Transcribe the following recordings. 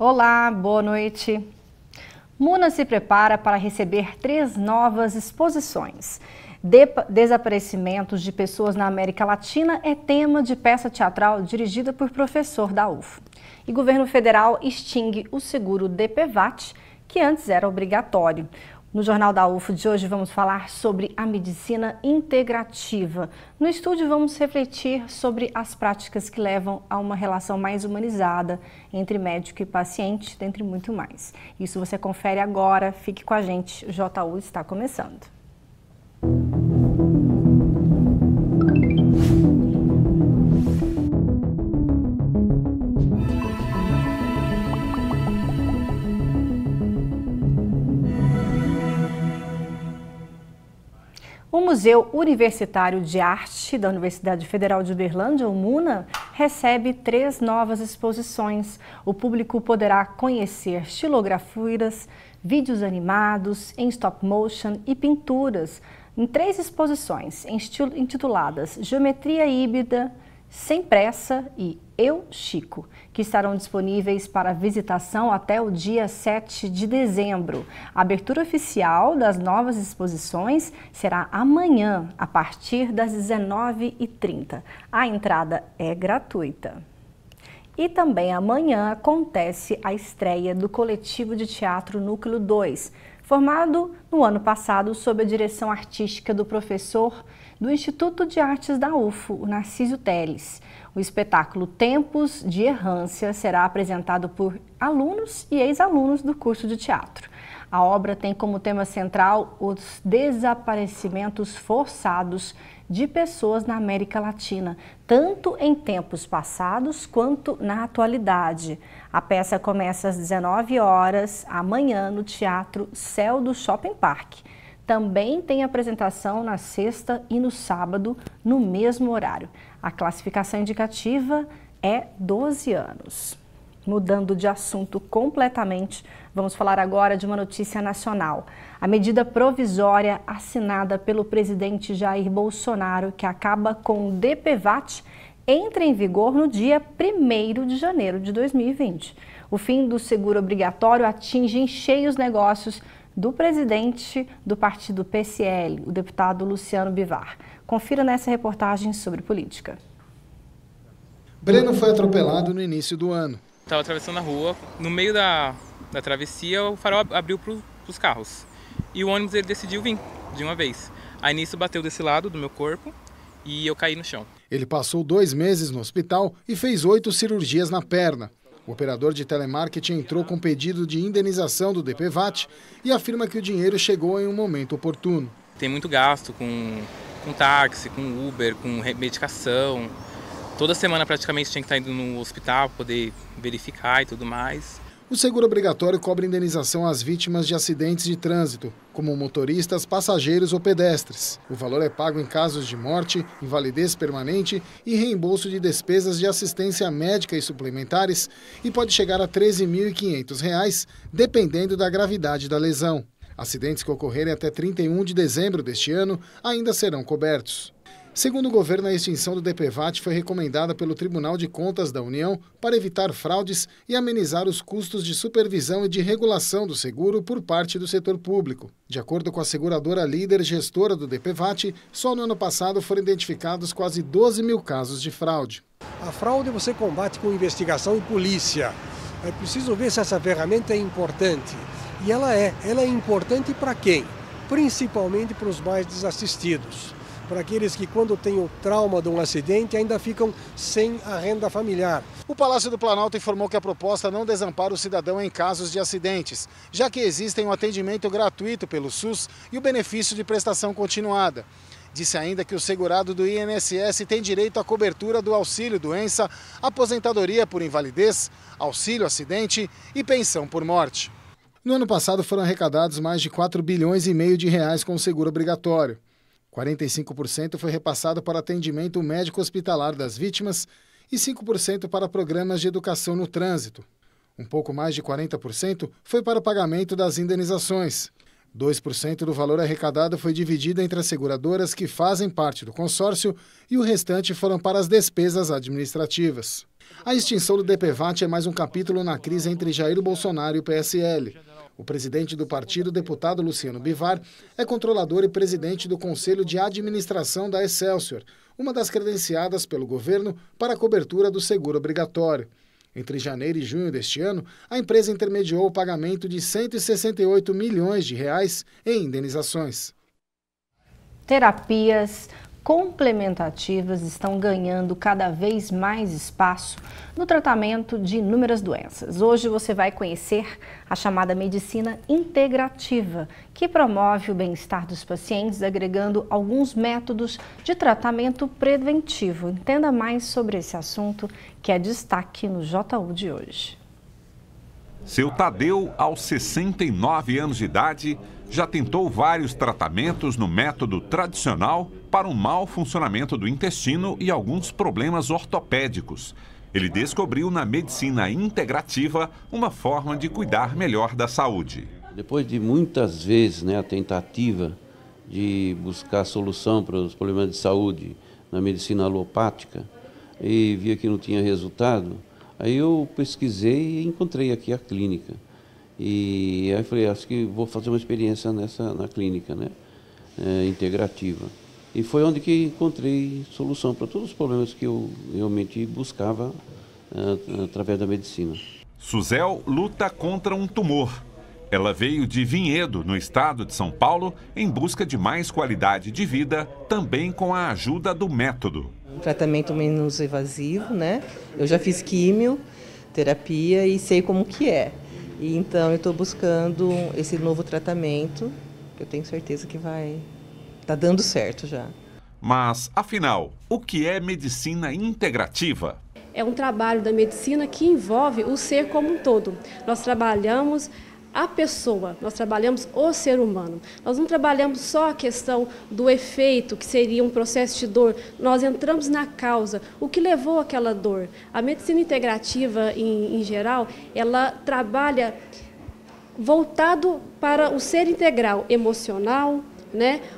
Olá, boa noite. Muna se prepara para receber 3 novas exposições. Desaparecimentos de pessoas na América Latina é tema de peça teatral dirigida por professor da UFO. E governo federal extingue o seguro DPVAT, que antes era obrigatório. No Jornal da UFO de hoje vamos falar sobre a medicina integrativa. No estúdio vamos refletir sobre as práticas que levam a uma relação mais humanizada entre médico e paciente, dentre muito mais. Isso você confere agora, fique com a gente, o JU está começando. O Museu Universitário de Arte da Universidade Federal de Uberlândia, o MUNA, recebe 3 novas exposições. O público poderá conhecer estilografuras, vídeos animados em stop motion e pinturas em 3 exposições intituladas Geometria Híbrida, Sem Pressa e Eu, Chico, que estarão disponíveis para visitação até o dia 7 de dezembro. A abertura oficial das novas exposições será amanhã, a partir das 19h30. A entrada é gratuita. E também amanhã acontece a estreia do coletivo de teatro Núcleo 2, formado no ano passado sob a direção artística do professor do Instituto de Artes da UFO, o Narcísio Teles. O espetáculo Tempos de Errância será apresentado por alunos e ex-alunos do curso de teatro. A obra tem como tema central os desaparecimentos forçados de pessoas na América Latina, tanto em tempos passados quanto na atualidade. A peça começa às 19 horas, amanhã, no Teatro Céu do Shopping Park. Também tem apresentação na sexta e no sábado, no mesmo horário. A classificação indicativa é 12 anos. Mudando de assunto completamente, vamos falar agora de uma notícia nacional. A medida provisória assinada pelo presidente Jair Bolsonaro, que acaba com o DPVAT, entra em vigor no dia 1º de janeiro de 2020. O fim do seguro obrigatório atinge em cheio os negócios do presidente do partido PSL, o deputado Luciano Bivar. Confira nessa reportagem sobre política. Breno foi atropelado no início do ano. Estava atravessando a rua, no meio da travessia o farol abriu para os carros e o ônibus ele decidiu vir de uma vez. Aí nisso bateu desse lado do meu corpo e eu caí no chão. Ele passou 2 meses no hospital e fez 8 cirurgias na perna. O operador de telemarketing entrou com pedido de indenização do DPVAT e afirma que o dinheiro chegou em um momento oportuno. Tem muito gasto com táxi, com Uber, com medicação. Toda semana praticamente tinha que estar indo no hospital para poder verificar e tudo mais. O seguro obrigatório cobre indenização às vítimas de acidentes de trânsito, como motoristas, passageiros ou pedestres. O valor é pago em casos de morte, invalidez permanente e reembolso de despesas de assistência médica e suplementares e pode chegar a R$ 13.500, dependendo da gravidade da lesão. Acidentes que ocorrerem até 31 de dezembro deste ano ainda serão cobertos. Segundo o governo, a extinção do DPVAT foi recomendada pelo Tribunal de Contas da União para evitar fraudes e amenizar os custos de supervisão e de regulação do seguro por parte do setor público. De acordo com a seguradora líder gestora do DPVAT, só no ano passado foram identificados quase 12 mil casos de fraude. A fraude você combate com investigação e polícia. É preciso ver se essa ferramenta é importante. E ela é importante para quem? Principalmente para os mais desassistidos. Para aqueles que, quando têm o trauma de um acidente, ainda ficam sem a renda familiar. O Palácio do Planalto informou que a proposta não desampara o cidadão em casos de acidentes, já que existem um atendimento gratuito pelo SUS e o benefício de prestação continuada. Disse ainda que o segurado do INSS tem direito à cobertura do auxílio-doença, aposentadoria por invalidez, auxílio-acidente e pensão por morte. No ano passado foram arrecadados mais de 4,5 bilhões de reais com o seguro obrigatório. 45% foi repassado para atendimento médico hospitalar das vítimas e 5% para programas de educação no trânsito. Um pouco mais de 40% foi para o pagamento das indenizações. 2% do valor arrecadado foi dividido entre as seguradoras que fazem parte do consórcio e o restante foram para as despesas administrativas. A extinção do DPVAT é mais um capítulo na crise entre Jair Bolsonaro e o PSL. O presidente do partido, deputado Luciano Bivar, é controlador e presidente do Conselho de Administração da Excelsior, uma das credenciadas pelo governo para a cobertura do seguro obrigatório. Entre janeiro e junho deste ano, a empresa intermediou o pagamento de R$ 168 milhões em indenizações. Terapias complementativas estão ganhando cada vez mais espaço no tratamento de inúmeras doenças. Hoje você vai conhecer a chamada medicina integrativa, que promove o bem-estar dos pacientes agregando alguns métodos de tratamento preventivo. Entenda mais sobre esse assunto, que é destaque no JU de hoje. Seu Tadeu, aos 69 anos de idade, já tentou vários tratamentos no método tradicional para um mau funcionamento do intestino e alguns problemas ortopédicos. Ele descobriu na medicina integrativa uma forma de cuidar melhor da saúde. Depois de muitas vezes a tentativa de buscar solução para os problemas de saúde na medicina alopática e via que não tinha resultado, aí eu pesquisei e encontrei aqui a clínica. E aí falei, acho que vou fazer uma experiência na clínica, integrativa. E foi onde que encontrei solução para todos os problemas que eu realmente buscava através da medicina. Suzel luta contra um tumor. Ela veio de Vinhedo, no estado de São Paulo, em busca de mais qualidade de vida, também com a ajuda do método. Um tratamento menos invasivo, Eu já fiz quimioterapia e sei como que é. E então eu estou buscando esse novo tratamento, que eu tenho certeza que tá dando certo já. Mas, afinal, o que é medicina integrativa? É um trabalho da medicina que envolve o ser como um todo. Nós trabalhamos a pessoa, nós trabalhamos o ser humano. Nós não trabalhamos só a questão do efeito, que seria um processo de dor. Nós entramos na causa, o que levou àquela dor. A medicina integrativa, em geral, ela trabalha voltado para o ser integral, emocional,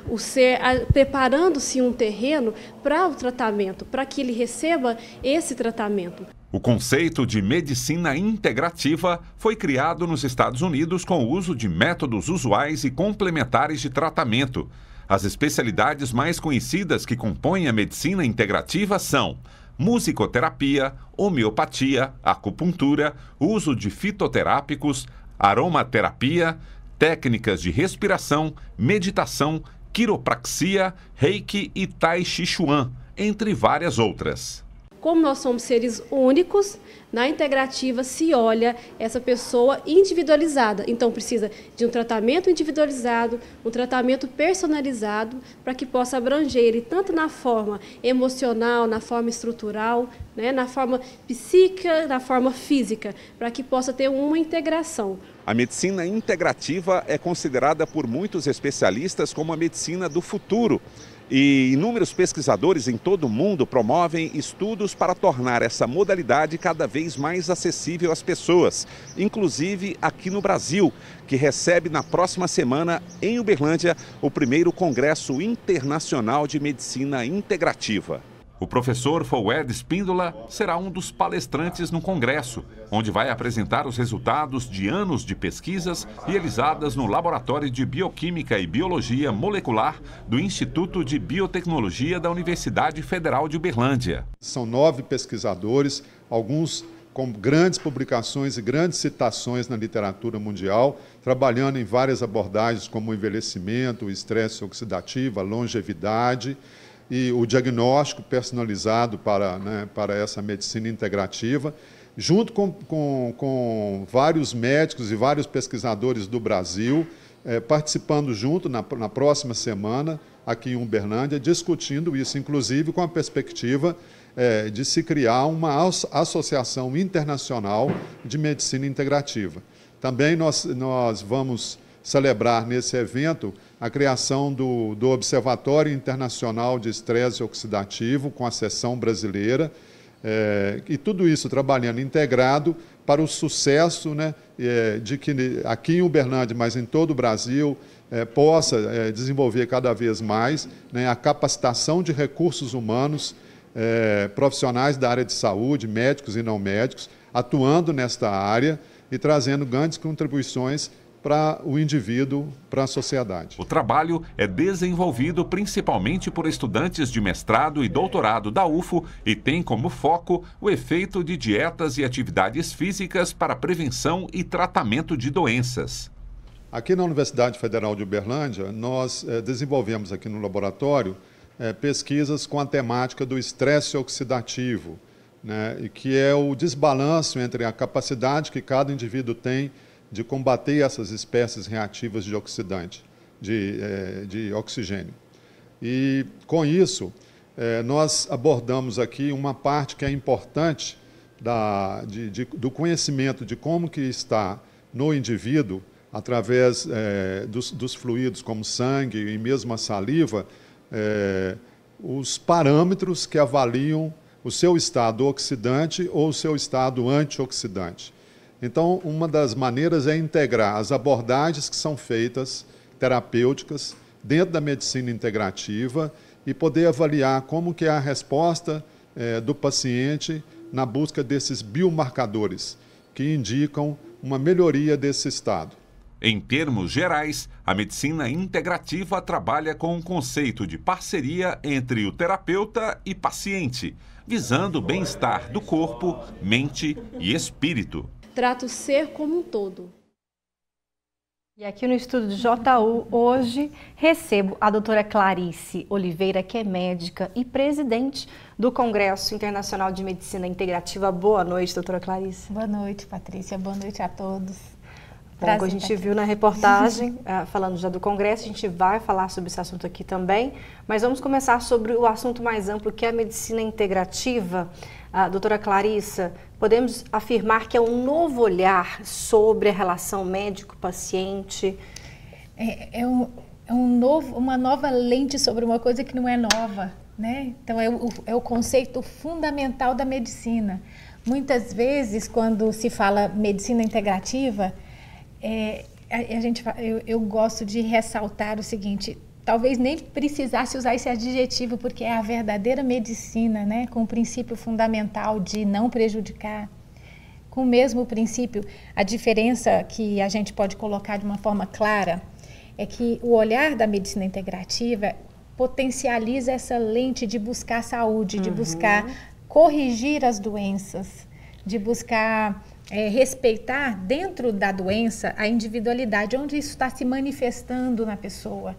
o ser preparando-se um terreno para o tratamento, para que ele receba esse tratamento. O conceito de medicina integrativa foi criado nos Estados Unidos com o uso de métodos usuais e complementares de tratamento. As especialidades mais conhecidas que compõem a medicina integrativa são musicoterapia, homeopatia, acupuntura, uso de fitoterápicos, aromaterapia, técnicas de respiração, meditação, quiropraxia, reiki e tai chi chuan, entre várias outras. Como nós somos seres únicos, na integrativa se olha essa pessoa individualizada. Então precisa de um tratamento individualizado, um tratamento personalizado, para que possa abranger ele tanto na forma emocional, na forma estrutural, na forma psíquica, na forma física, para que possa ter uma integração. A medicina integrativa é considerada por muitos especialistas como a medicina do futuro. E inúmeros pesquisadores em todo o mundo promovem estudos para tornar essa modalidade cada vez mais acessível às pessoas, inclusive aqui no Brasil, que recebe na próxima semana, em Uberlândia, o primeiro Congresso Internacional de Medicina Integrativa. O professor Foued Espíndola será um dos palestrantes no congresso, onde vai apresentar os resultados de anos de pesquisas realizadas no Laboratório de Bioquímica e Biologia Molecular do Instituto de Biotecnologia da Universidade Federal de Uberlândia. São 9 pesquisadores, alguns com grandes publicações e grandes citações na literatura mundial, trabalhando em várias abordagens como o envelhecimento, o estresse oxidativo, a longevidade, e o diagnóstico personalizado para essa medicina integrativa, junto com vários médicos e vários pesquisadores do Brasil, participando junto na próxima semana, aqui em Uberlândia, discutindo isso, inclusive com a perspectiva de se criar uma associação internacional de medicina integrativa. Também nós vamos celebrar nesse evento a criação do Observatório Internacional de Estresse Oxidativo, com a seção brasileira, e tudo isso trabalhando integrado para o sucesso de que aqui em Uberlândia, mas em todo o Brasil, possa desenvolver cada vez mais a capacitação de recursos humanos profissionais da área de saúde, médicos e não médicos, atuando nesta área e trazendo grandes contribuições para o indivíduo, para a sociedade. O trabalho é desenvolvido principalmente por estudantes de mestrado e doutorado da UFO e tem como foco o efeito de dietas e atividades físicas para prevenção e tratamento de doenças. Aqui na Universidade Federal de Uberlândia, nós desenvolvemos aqui no laboratório pesquisas com a temática do estresse oxidativo, né, e que é o desbalanço entre a capacidade que cada indivíduo tem de combater essas espécies reativas de oxidante, de oxigênio. E, com isso, nós abordamos aqui uma parte que é importante do conhecimento de como que está no indivíduo, através dos fluidos como sangue e mesmo a saliva, os parâmetros que avaliam o seu estado oxidante ou o seu estado antioxidante. Então, uma das maneiras é integrar as abordagens que são feitas, terapêuticas, dentro da medicina integrativa e poder avaliar como que é a resposta do paciente na busca desses biomarcadores que indicam uma melhoria desse estado. Em termos gerais, a medicina integrativa trabalha com um conceito de parceria entre o terapeuta e paciente, visando o bem-estar do corpo, mente e espírito. Trata o ser como um todo. E aqui no estúdio de JU, hoje, recebo a doutora Clarice Oliveira, que é médica e presidente do Congresso Internacional de Medicina Integrativa. Boa noite, doutora Clarice. Boa noite, Patrícia. Boa noite a todos. Bom, como a gente viu na reportagem, falando já do Congresso, a gente vai falar sobre esse assunto aqui também, mas vamos começar sobre o assunto mais amplo, que é a medicina integrativa. Doutora Clarissa, podemos afirmar que é um novo olhar sobre a relação médico-paciente? Uma nova lente sobre uma coisa que não é nova, né? Então, é o conceito fundamental da medicina. Muitas vezes, quando se fala medicina integrativa, eu gosto de ressaltar o seguinte: talvez nem precisasse usar esse adjetivo, porque é a verdadeira medicina, né? Com o princípio fundamental de não prejudicar. Com o mesmo princípio, a diferença que a gente pode colocar de uma forma clara é que o olhar da medicina integrativa potencializa essa lente de buscar saúde, de buscar corrigir as doenças, de buscar respeitar dentro da doença a individualidade, onde isso está se manifestando na pessoa.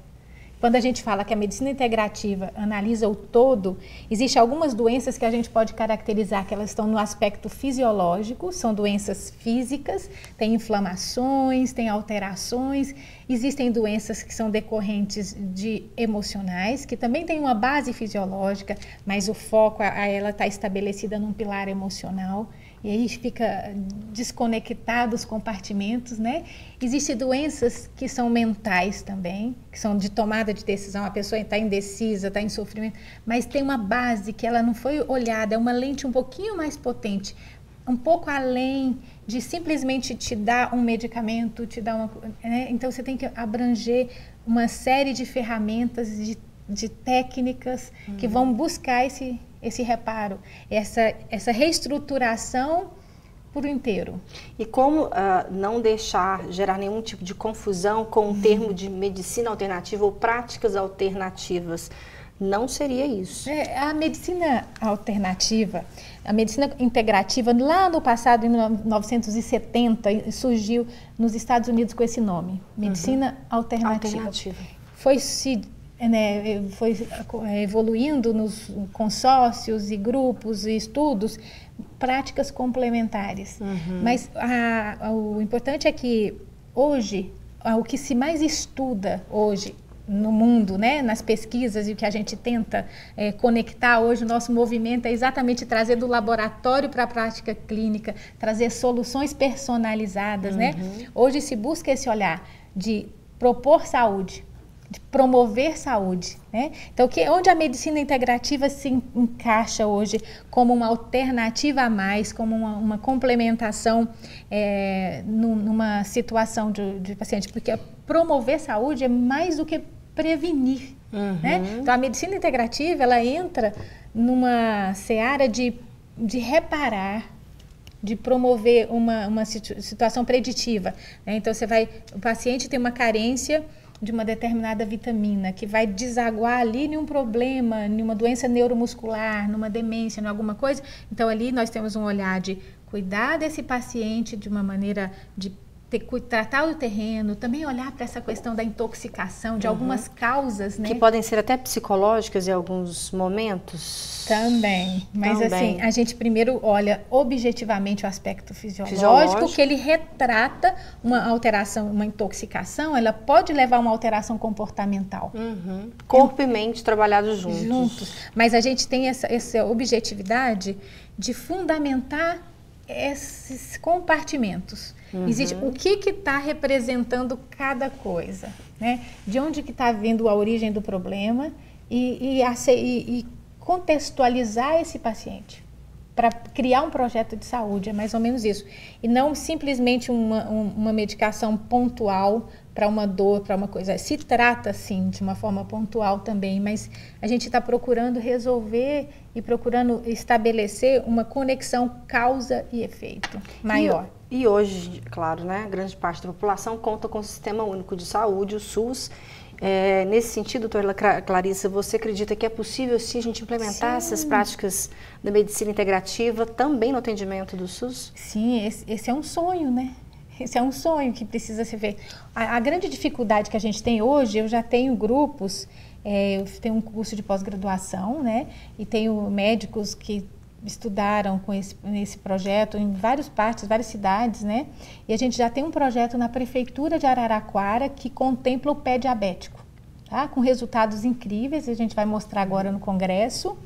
Quando a gente fala que a medicina integrativa analisa o todo, existem algumas doenças que a gente pode caracterizar que elas estão no aspecto fisiológico, são doenças físicas, tem inflamações, tem alterações, existem doenças que são decorrentes de emocionais, que também tem uma base fisiológica, mas o foco ela está estabelecida num pilar emocional. E aí fica desconectado os compartimentos, né? Existem doenças que são mentais também, que são de tomada de decisão. A pessoa está indecisa, está em sofrimento, mas tem uma base que ela não foi olhada, é uma lente um pouquinho mais potente, um pouco além de simplesmente te dar um medicamento, te dar uma... né? Então, você tem que abranger uma série de ferramentas, de técnicas que vão buscar esse reparo, essa reestruturação por inteiro. E como não deixar gerar nenhum tipo de confusão com o termo de medicina alternativa ou práticas alternativas? Não seria isso. A medicina alternativa, a medicina integrativa, lá no passado, em 1970, surgiu nos Estados Unidos com esse nome, medicina alternativa. Foi evoluindo nos consórcios e grupos e estudos, práticas complementares. Mas o importante é que hoje, o que se mais estuda hoje no mundo, né, nas pesquisas, e o que a gente tenta conectar hoje, o nosso movimento é exatamente trazer do laboratório para a prática clínica, trazer soluções personalizadas, né? Hoje se busca esse olhar de propor saúde, de promover saúde, né? Então, onde a medicina integrativa se encaixa hoje como uma alternativa a mais, como uma complementação numa situação de paciente, porque promover saúde é mais do que prevenir, né? Então, a medicina integrativa, ela entra numa seara de reparar, de promover uma situação preditiva, né? Então, o paciente tem uma carência de uma determinada vitamina que vai desaguar ali em um problema, em uma doença neuromuscular, numa demência, em alguma coisa. Então, ali nós temos um olhar de cuidar desse paciente de uma maneira de tratar o terreno, também olhar para essa questão da intoxicação, de algumas causas, né? Que podem ser até psicológicas em alguns momentos. Também, mas assim, a gente primeiro olha objetivamente o aspecto fisiológico, que ele retrata uma alteração, uma intoxicação, ela pode levar a uma alteração comportamental. Corpo e mente trabalhados juntos. Mas a gente tem essa objetividade de fundamentar esses compartimentos. Existe o que está representando cada coisa, né? De onde que está vindo a origem do problema e contextualizar esse paciente para criar um projeto de saúde, é mais ou menos isso. E não simplesmente uma medicação pontual para uma dor, para uma coisa. Se trata, sim, de uma forma pontual também, mas a gente está procurando resolver e procurando estabelecer uma conexão causa e efeito maior. E hoje, claro, né, grande parte da população conta com o Sistema Único de Saúde, o SUS. Nesse sentido, doutora Clarissa, você acredita que é possível, sim, a gente implementar essas práticas da medicina integrativa também no atendimento do SUS? Sim, esse é um sonho, né? Esse é um sonho que precisa se ver. A grande dificuldade que a gente tem hoje, eu já tenho grupos, eu tenho um curso de pós-graduação, né? E tenho médicos que estudaram nesse projeto em várias cidades, né? E a gente já tem um projeto na Prefeitura de Araraquara que contempla o pé diabético, tá? Com resultados incríveis, a gente vai mostrar agora no congresso.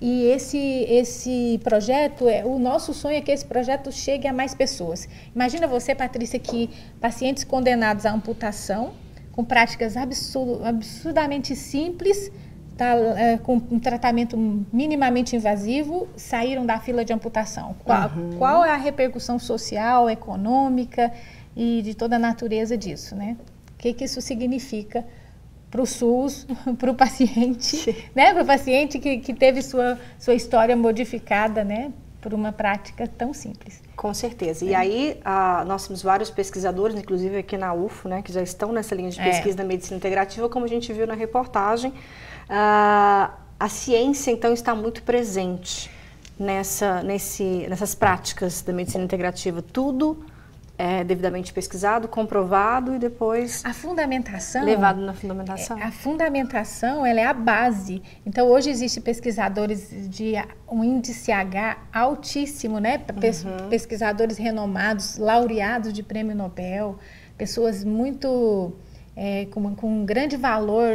E esse projeto, o nosso sonho é que esse projeto chegue a mais pessoas. Imagina você, Patrícia, que pacientes condenados à amputação, com práticas absurdamente simples, com um tratamento minimamente invasivo, saíram da fila de amputação. Qual é a repercussão social, econômica e de toda a natureza disso, né? O que isso significa para o SUS, para o paciente, né? Para o paciente que teve sua história modificada, né? Por uma prática tão simples. Com certeza. E aí, nós temos vários pesquisadores, inclusive aqui na UFO, né? Que já estão nessa linha de pesquisa da medicina integrativa, como a gente viu na reportagem. A ciência, então, está muito presente nessas práticas da medicina integrativa. Tudo é devidamente pesquisado, comprovado e depois a fundamentação, levado na fundamentação. A fundamentação, ela é a base. Então, hoje existem pesquisadores de um índice H altíssimo, né? Pesquisadores renomados, laureados de prêmio Nobel, pessoas muito com grande valor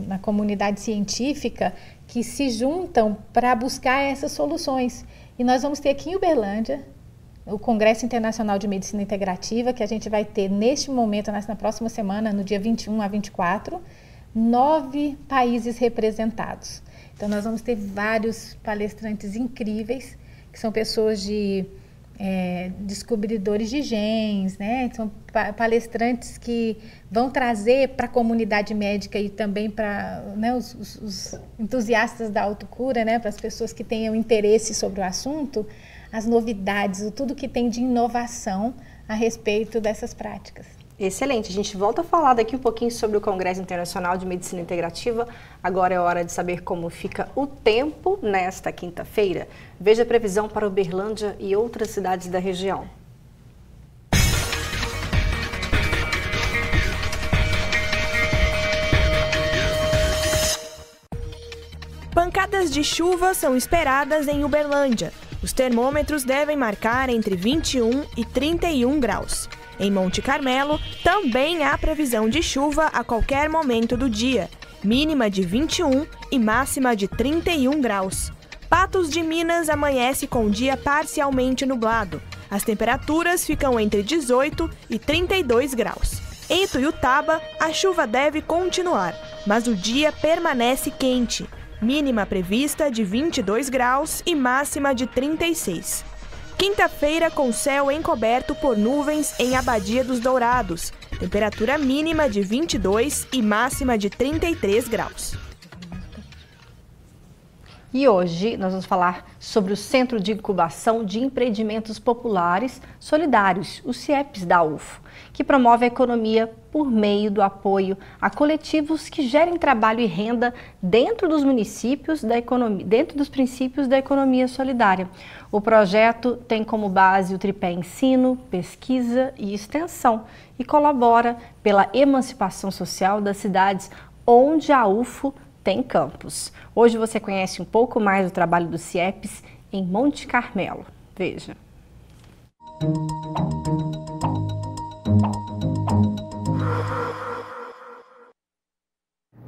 na comunidade científica que se juntam para buscar essas soluções. E nós vamos ter aqui em Uberlândia o Congresso Internacional de Medicina Integrativa, que a gente vai ter neste momento, na próxima semana, no dia 21 a 24, 9 países representados. Então, nós vamos ter vários palestrantes incríveis, que são pessoas descobridores de genes, né? São palestrantes que vão trazer para a comunidade médica e também para, né, os entusiastas da autocura, né, para as pessoas que tenham interesse sobre o assunto, as novidades, tudo que tem de inovação a respeito dessas práticas. Excelente. A gente volta a falar daqui um pouquinho sobre o Congresso Internacional de Medicina Integrativa. Agora é hora de saber como fica o tempo nesta quinta-feira. Veja a previsão para Uberlândia e outras cidades da região. Pancadas de chuva são esperadas em Uberlândia. Os termômetros devem marcar entre 21 e 31 graus. Em Monte Carmelo, também há previsão de chuva a qualquer momento do dia, mínima de 21 e máxima de 31 graus. Patos de Minas amanhece com o dia parcialmente nublado. As temperaturas ficam entre 18 e 32 graus. Em Ituiutaba, a chuva deve continuar, mas o dia permanece quente. Mínima prevista de 22 graus e máxima de 36. Quinta-feira com céu encoberto por nuvens em Abadia dos Dourados. Temperatura mínima de 22 e máxima de 33 graus. E hoje nós vamos falar sobre o Centro de Incubação de Empreendimentos Populares Solidários, o CIEPS da UFO, que promove a economia por meio do apoio a coletivos que gerem trabalho e renda dentro dos municípios da economia, dentro dos princípios da economia solidária. O projeto tem como base o tripé ensino, pesquisa e extensão e colabora pela emancipação social das cidades onde a UFO tem campus. Hoje você conhece um pouco mais do trabalho do CIEPS em Monte Carmelo. Veja.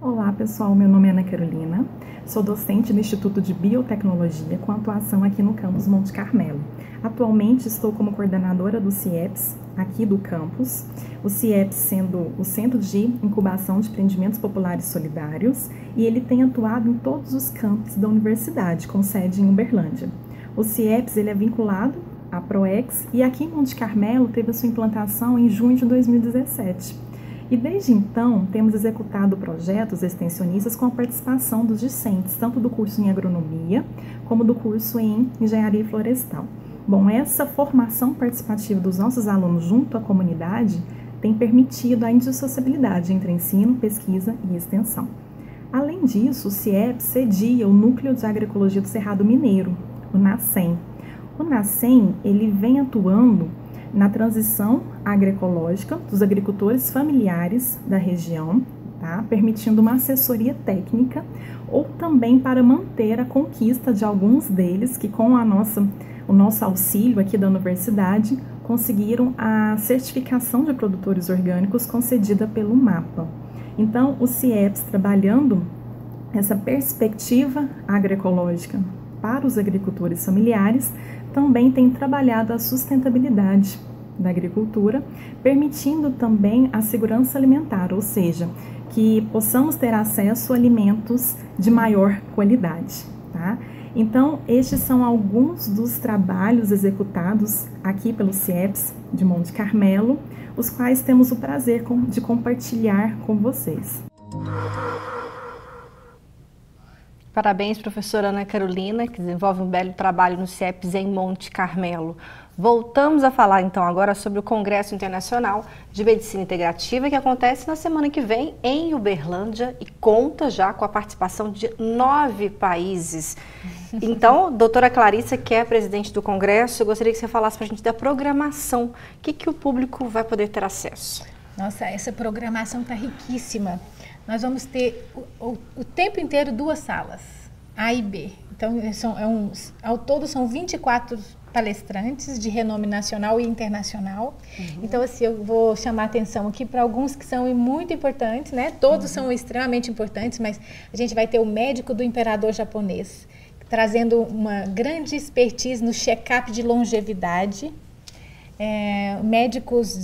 Olá pessoal, meu nome é Ana Carolina, sou docente do Instituto de Biotecnologia com atuação aqui no campus Monte Carmelo. Atualmente estou como coordenadora do CIEPS aqui do campus, o CIEPS sendo o Centro de Incubação de Empreendimentos Populares Solidários, e ele tem atuado em todos os campos da universidade, com sede em Uberlândia. O CIEPS ele é vinculado à PROEX e aqui em Monte Carmelo teve a sua implantação em junho de 2017. E desde então temos executado projetos extensionistas com a participação dos discentes, tanto do curso em agronomia como do curso em engenharia florestal. Bom, essa formação participativa dos nossos alunos junto à comunidade tem permitido a indissociabilidade entre ensino, pesquisa e extensão. Além disso, o CIEPS cedia o Núcleo de Agroecologia do Cerrado Mineiro, o NACEM. O NACEM, ele vem atuando na transição agroecológica dos agricultores familiares da região, tá? Permitindo uma assessoria técnica ou também para manter a conquista de alguns deles que com o nosso auxílio aqui da universidade conseguiram a certificação de produtores orgânicos concedida pelo MAPA. Então, o CIEPS, trabalhando essa perspectiva agroecológica para os agricultores familiares, também tem trabalhado a sustentabilidade da agricultura, permitindo também a segurança alimentar, ou seja, que possamos ter acesso a alimentos de maior qualidade, tá? Então, estes são alguns dos trabalhos executados aqui pelo CIEPS de Monte Carmelo, os quais temos o prazer de compartilhar com vocês. Parabéns, professora Ana Carolina, que desenvolve um belo trabalho no CIEPS em Monte Carmelo. Voltamos a falar então agora sobre o Congresso Internacional de Medicina Integrativa, que acontece na semana que vem em Uberlândia e conta já com a participação de 9 países. Então, doutora Clarissa, que é a presidente do Congresso, eu gostaria que você falasse para a gente da programação. O que o público vai poder ter acesso? Nossa, essa programação está riquíssima. Nós vamos ter o tempo inteiro 2 salas, A e B. Então, ao todo são 24 palestrantes de renome nacional e internacional. Então, assim, eu vou chamar a atenção aqui para alguns que são muito importantes, né? Todos são extremamente importantes, mas a gente vai ter o médico do imperador japonês, trazendo uma grande expertise no check-up de longevidade. Médicos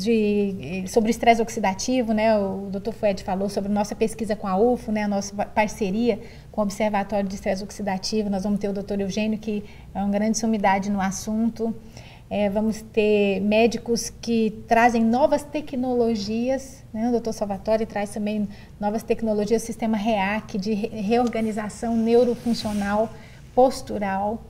sobre estresse oxidativo, né? O Dr. Fued falou sobre nossa pesquisa com a UFO, né? A nossa parceria com o Observatório de Estresse Oxidativo. Nós vamos ter o Dr. Eugênio, que é uma grande sumidade no assunto. Vamos ter médicos que trazem novas tecnologias, né? O Dr. Salvatore traz também novas tecnologias, o sistema REAC, de reorganização neurofuncional, postural.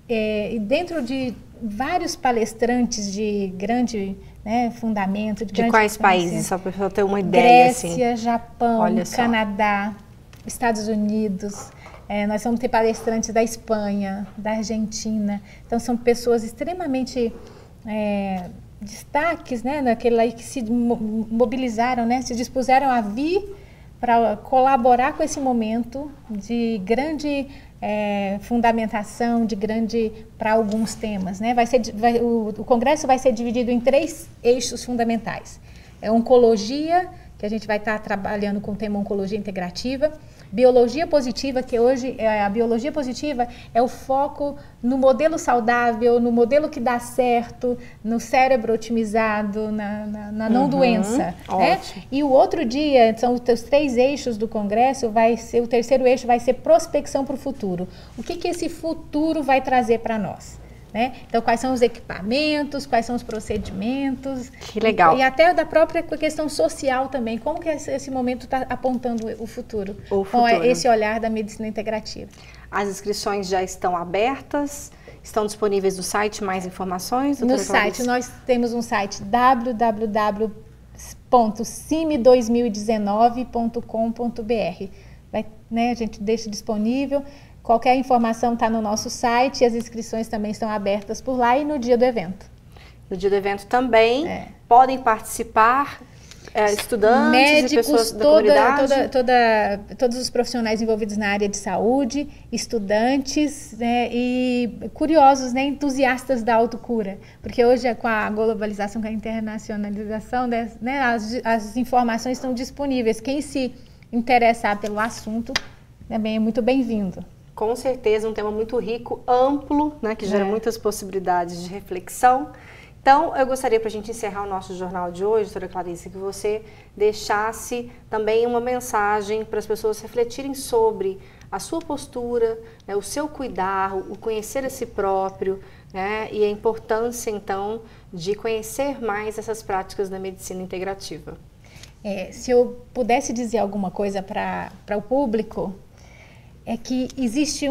E dentro de vários palestrantes de grande, né, fundamento. De quais países? Só para eu ter uma ideia. Grécia, assim. Japão, Canadá, Estados Unidos. Nós vamos ter palestrantes da Espanha, da Argentina. Então, são pessoas extremamente destaques, né, naquele aí que se mobilizaram, né, se dispuseram a vir para colaborar com esse momento de grande fundamentação, de grande para alguns temas, né? O congresso vai ser dividido em 3 eixos fundamentais. Oncologia, que a gente vai estar trabalhando com o tema oncologia integrativa. Biologia positiva, que hoje a biologia positiva é o foco no modelo saudável, no modelo que dá certo, no cérebro otimizado, na não doença. Né? E o outro dia, são os 3 eixos do congresso, o 3º eixo vai ser prospecção para o futuro. O que esse futuro vai trazer para nós? né? Então, quais são os equipamentos, quais são os procedimentos. Que legal. E até da própria questão social também. Como que esse momento está apontando o futuro? Com esse olhar da medicina integrativa. As inscrições já estão abertas? Estão disponíveis no site mais informações? No site, nós temos um site www.cime2019.com.br. Né, a gente deixa disponível. Qualquer informação está no nosso site e as inscrições também estão abertas por lá e no dia do evento. No dia do evento também podem participar estudantes, médicos, e pessoas da comunidade? Todos os profissionais envolvidos na área de saúde, estudantes, né, e curiosos, né, entusiastas da autocura. Porque hoje, com a globalização, com a internacionalização, né, as informações estão disponíveis. Quem se interessar pelo assunto também é muito bem-vindo. Com certeza, um tema muito rico, amplo, né, que gera muitas possibilidades de reflexão. Então, eu gostaria, para a gente encerrar o nosso jornal de hoje, doutora Clarice, que você deixasse também uma mensagem para as pessoas refletirem sobre a sua postura, né, o seu cuidar, o conhecer a si próprio, né, e a importância, então, de conhecer mais essas práticas da medicina integrativa. Se eu pudesse dizer alguma coisa para o público, é que existe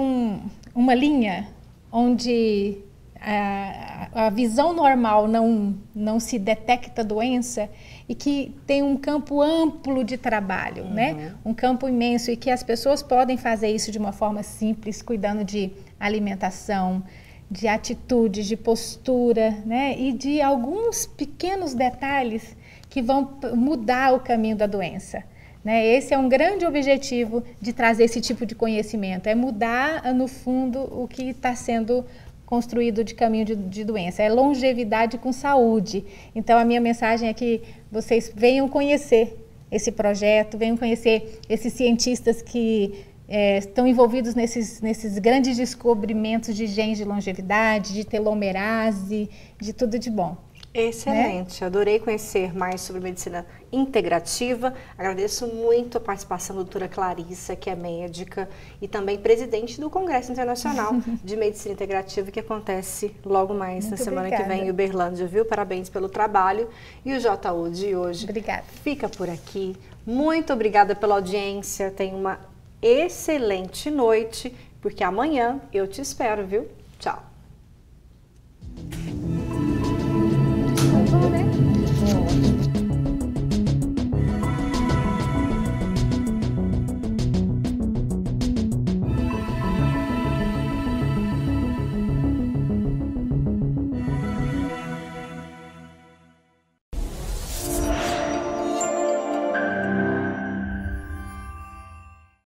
uma linha onde a visão normal não se detecta doença e que tem um campo amplo de trabalho, né? Um campo imenso e que as pessoas podem fazer isso de uma forma simples, cuidando de alimentação, de atitude, de postura, né? E de alguns pequenos detalhes que vão mudar o caminho da doença. Esse é um grande objetivo de trazer esse tipo de conhecimento, é mudar, no fundo, o que está sendo construído de caminho de doença, é longevidade com saúde. Então, a minha mensagem é que vocês venham conhecer esse projeto, venham conhecer esses cientistas que estão envolvidos nesses grandes descobrimentos de genes de longevidade, de telomerase, de tudo de bom. Excelente, adorei conhecer mais sobre medicina integrativa. Agradeço muito a participação da doutora Clarissa, que é médica e também presidente do Congresso Internacional de Medicina Integrativa, que acontece logo mais na semana que vem em Uberlândia, viu? Parabéns pelo trabalho. E o JU de hoje fica por aqui. Muito obrigada pela audiência, tenha uma excelente noite, porque amanhã eu te espero, viu? Tchau!